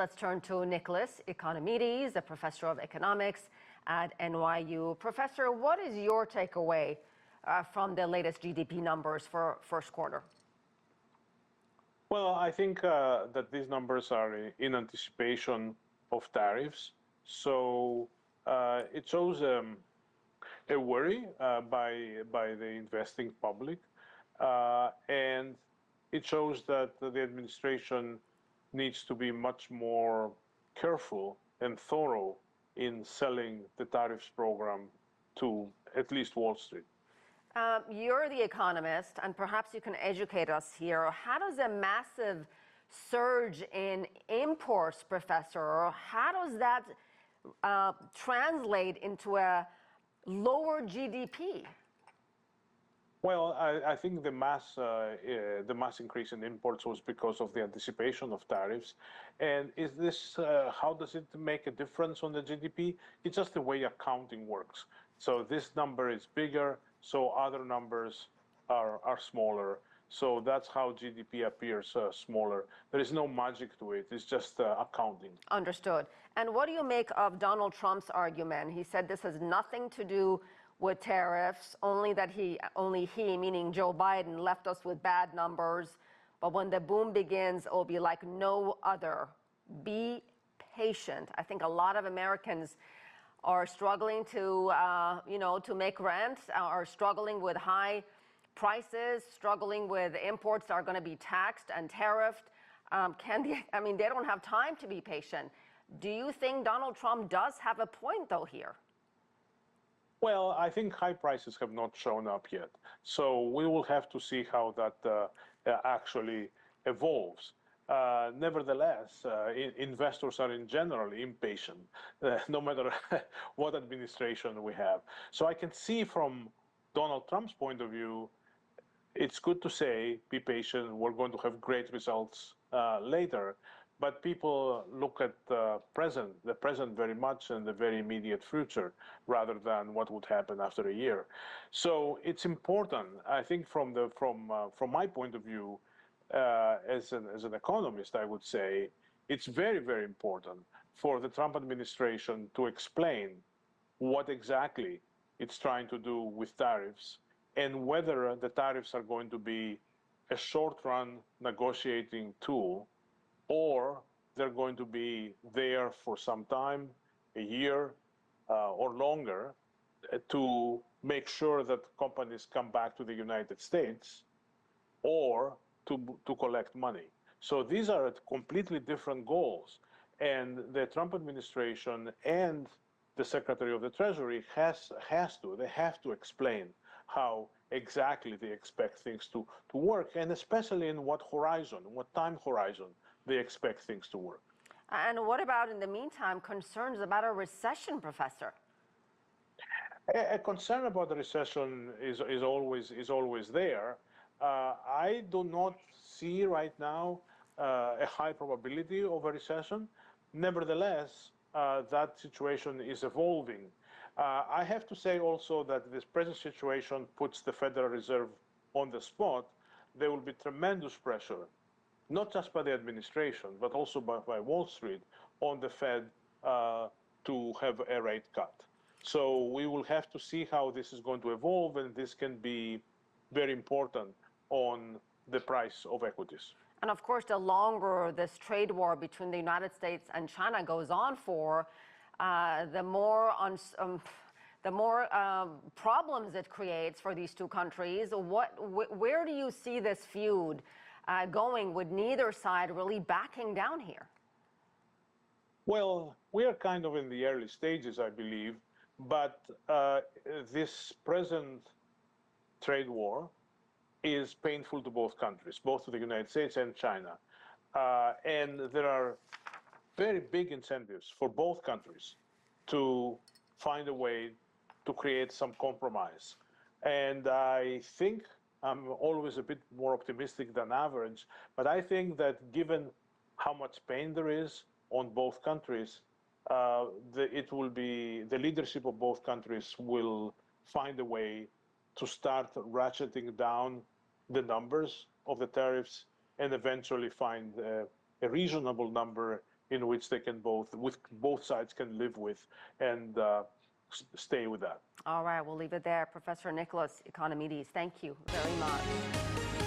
Let's turn to Nicholas Economides, a professor of economics at NYU. Professor, what is your takeaway from the latest GDP numbers for first quarter? Well, I think that these numbers are in anticipation of tariffs. So it shows a worry by the investing public. And it shows that the administration needs to be much more careful and thorough in selling the tariffs program to at least Wall Street. You're the economist, and perhaps you can educate us here. How does a massive surge in imports, Professor, how does that translate into a lower GDP? Well, I think the mass increase in imports was because of the anticipation of tariffs. And is this, how does it make a difference on the GDP? It's just the way accounting works. So this number is bigger, so other numbers are smaller. So that's how GDP appears smaller. There is no magic to it. It's just accounting. Understood. And what do you make of Donald Trump's argument? He said this has nothing to do with tariffs, only he, meaning Joe Biden, left us with bad numbers. But when the boom begins, it will be like no other. Be patient. I think a lot of Americans are struggling to, to make rent, are struggling with high prices, struggling with imports that are going to be taxed and tariffed. They don't have time to be patient. Do you think Donald Trump does have a point, though, here? Well, I think high prices have not shown up yet. So we will have to see how that actually evolves. Nevertheless, investors are in general impatient, no matter what administration we have. So I can see from Donald Trump's point of view, it's good to say, be patient, we're going to have great results later. But people look at the present very much and the very immediate future, rather than what would happen after a year. So it's important, I think, from my point of view, as an economist, I would say, it's very, very important for the Trump administration to explain what exactly it's trying to do with tariffs and whether the tariffs are going to be a short-run negotiating tool, or they're going to be there for some time, a year or longer, to make sure that companies come back to the United States or to collect money. So these are completely different goals. And the Trump administration and the Secretary of the Treasury they have to explain how exactly they expect things to work, and especially in what time horizon they expect things to work. And what about, in the meantime, concerns about a recession, Professor? A concern about the recession is always there. I do not see right now a high probability of a recession. Nevertheless, that situation is evolving. I have to say also that this present situation puts the Federal Reserve on the spot. There will be tremendous pressure, not just by the administration, but also by Wall Street, on the Fed to have a rate cut. So we will have to see how this is going to evolve, and this can be very important on the price of equities. And of course, the longer this trade war between the United States and China goes on for, the more problems it creates for these two countries. Where do you see this feud going, with neither side really backing down here? Well, we are kind of in the early stages, I believe, but this present trade war is painful to both countries, both to the United States and China. And there are very big incentives for both countries to find a way to create some compromise. And I think I'm always a bit more optimistic than average, but I think that given how much pain there is on both countries, the leadership of both countries will find a way to start ratcheting down the numbers of the tariffs and eventually find a reasonable number in which they can both sides can live with and stay with that. All right, we'll leave it there. Professor Nicholas Economides, thank you very much.